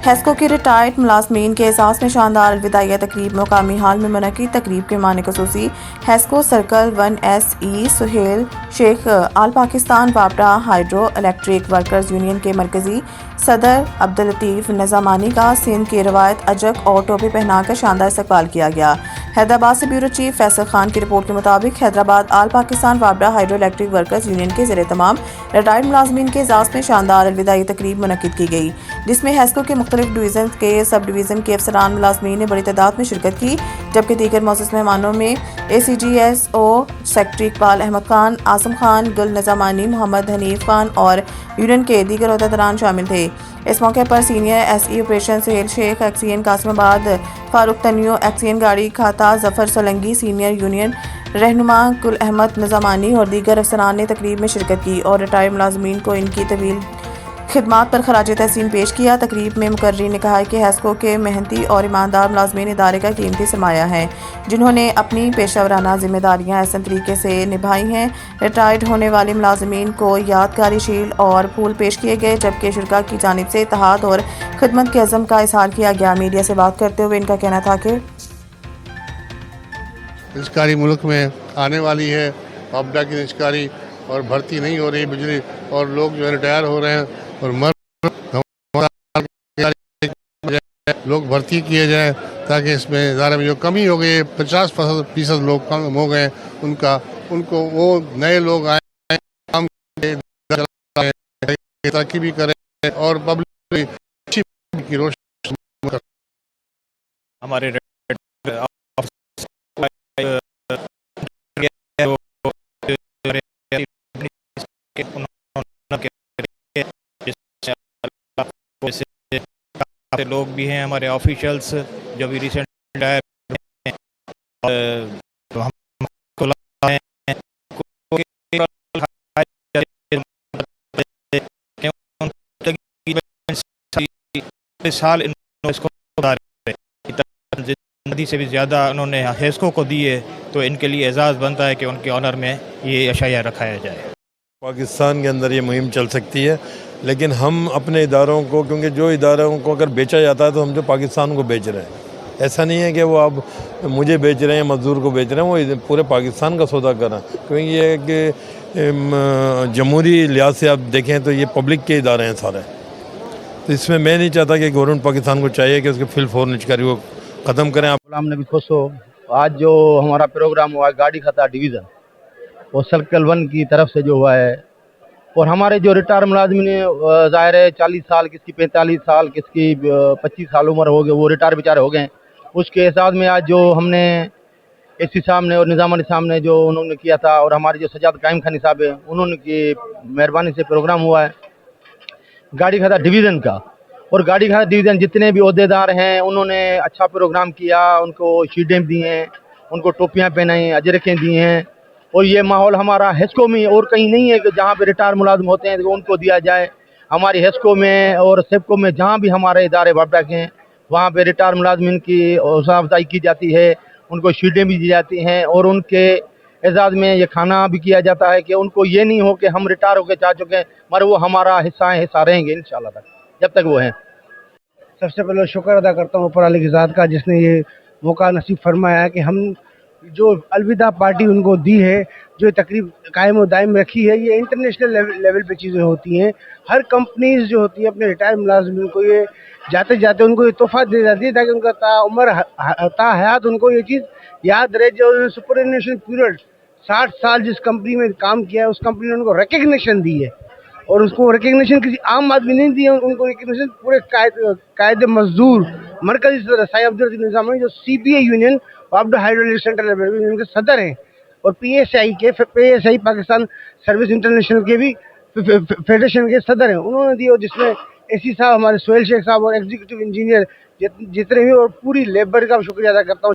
Hesco के retired मुलाजमीन के एजाज़ में शानदार अलविदाइया तकरीब मुकामी हाल में मुनक़िद तकरीब के माने खसूसी HESCO circle 1SE Suhail Sheikh all Pakistan वापडा हाइड्रो इलेक्ट्रिक वर्कर्स यूनियन के मरकजी सदर अब्दुल लतीफ़ नज़ामानी का सिंध की रवायत अजक और टोपी पहनाकर शानदार इस्तकबाल किया गया। हैदराबाद से ब्यूरो चीफ फैसल खान की रिपोर्ट के मुताबिक हैदराबाद आल पाकिस्तान वापडा हाइड्रो इलेक्ट्रिक वर्कर्स यूनियन के ज़ेरे तमाम रिटायर्ड मुलाजमीन के एजाज़ में शानदार अलविदाई तकरीब मुनक़िद की गई, जिसमें हेस्को के मुख्तलिफ डिवीज़न के सब डिवीज़न के अफसरान मुलाजमीन ने बड़ी तादाद में शिरकत की, जबकि दीगर मौजूद मेहमानों में ACGSO सेक्रेटरी इकबाल अहमद खान, आसम खान, गुल नज़ामानी, मोहम्मद हनीफ खान और यूनियन के दीगर अहदेदारान शामिल थे। इस मौके पर senior SE operation Suhel Shaikh, XEN Kasimabad Farooq Tunio, XEN गाड़ी खाता जफर सोलंगी, सीनियर यूनियन रहनुमा गुल अहमद नज़ामानी और दीगर अफसरान ने तकरीब में शिरकत की और रिटायर्ड मुलाजमीन को इनकी तवील खिदमात पर खराज तहसीन पेश किया। तकरीब में मुकर्रीन ने कहा कि हेस्को के मेहनती और ईमानदार मुलाजमीन इदारे का कीमती सरमाया है, जिन्होंने अपनी पेशावराना जिम्मेदारियां एहसन तरीके से निभाई हैं। रिटायर्ड होने वाले मुलाजमीन को यादगारी शील्ड और फूल पेश किए गए, जबकि शुरा की जानिब से इत्तेहाद और खिदमत के अज़म का इजहार किया गया। मीडिया से बात करते हुए इनका कहना था कि निजकारी मुल्क में आने वाली है, वापडा की निजकारी और भर्ती नहीं हो रही बिजली, और लोग जो है रिटायर हो रहे हैं और लोग भर्ती किए जाएं, ताकि इसमें इदारे में जो कमी हो गई है 50% लोग कम हो गए, उनको वो नए लोग आए काम तरक्की भी करें और पब्लिक की रोशनी हमारे लोग भी हैं, हमारे ऑफिशियल्स जो भी रिसेंट आए तो हम साल नदी से भी ज़्यादा उन्होंने हेस्को को दिए, तो इनके लिए एजाज़ बनता है कि उनके ऑनर में ये अशाया रखाया जाए। पाकिस्तान के अंदर ये मुहिम चल सकती है, लेकिन हम अपने इदारों को, क्योंकि जो इदारों को अगर बेचा जाता है तो हम जो पाकिस्तान को बेच रहे हैं, ऐसा नहीं है कि वो अब मुझे बेच रहे हैं, मजदूर को बेच रहे हैं, वो पूरे पाकिस्तान का सौदा कर रहे हैं। क्योंकि ये कि जमहूरी लिहाज से आप देखें तो ये पब्लिक के इदारे हैं सारे, तो इसमें मैं नहीं चाहता कि गवर्नमेंट पाकिस्तान को चाहिए कि उसके फिल फोर निजकारी को ख़त्म करें। गुलाम नबी खोसो, आज जो हमारा प्रोग्राम हुआ है गाड़ी खाता डिवीज़न और सर्कल 1 की तरफ से जो हुआ है, और हमारे जो रिटायर मुलाजमीन ज़ाहिर है 40 साल, किसकी 45 साल, किसकी 25 साल उम्र हो गए, वो रिटायर बेचारे हो गए हैं। उसके हिसाब में आज जो हमने AC साहब ने और निज़ामानी साहब ने जो उन्होंने किया था, और हमारे जो सजाद कायम खानी साहब है, उन्होंने की मेहरबानी से प्रोग्राम हुआ है गाड़ी खाता डिवीज़न का। और गाड़ी खाता डिवीज़न जितने भी अहदेदार हैं उन्होंने अच्छा प्रोग्राम किया, उनको शीटें दी हैं, उनको टोपियाँ पहनाई, अजरखें दी हैं। और ये माहौल हमारा हेस्को में और कहीं नहीं है कि जहाँ पे रिटायर मुलाजिम होते हैं तो उनको दिया जाए। हमारी हेस्को में और सेप्को में जहाँ भी हमारे इदारे वापडा के हैं, वहाँ पे रिटायर मुलाजिमिन की हौसला अफजाई की जाती है, उनको शीटें भी दी जाती हैं, और उनके एजाज़ में ये खाना भी किया जाता है कि उनको ये नहीं हो कि हम रिटायर होकर जा चुके हैं, मगर वो हमारा हिस्सा रहेंगे इंशाल्लाह तक, जब तक वो हैं। सबसे पहले शुक्र अदा करता हूँ ऊपर वाले की ज़ात का, जिसने ये मौका नसीब फरमाया है कि हम जो अलविदा पार्टी उनको दी है, जो तकरीब कायम और दायम रखी है, ये इंटरनेशनल लेवल पे चीज़ें होती हैं। हर कंपनीज जो होती है अपने रिटायर मुलाजिमिन को ये जाते जाते उनको ये तोहफा दे जाती है, ताकि उनका ताउम्र ताहयात उनको ये चीज़ याद रहे। जो सुपरनेशनल पीरियड 60 साल जिस कंपनी में काम किया है, उस कंपनी ने उनको रिकग्निशन दी है, और उसको रिकग्निशन किसी आम आदमी नहीं दी है, उनको रिकग्निशन पूरे कायदे मजदूर मरकजी सदर साईं अब्दुल निज़ामानी, जो CPA यूनियन वापडा हाइड्रो सेंट्रल यूनियन के सदर हैं, और PSI पाकिस्तान सर्विस इंटरनेशनल के भी फेडरेशन के सदर हैं, उन्होंने दी। और जिसमें AC साहब, हमारे सुहेल शेख साहब और एग्जीक्यूटिव इंजीनियर जितने भी, और पूरी लेबर का शुक्रिया अदा करता हूँ।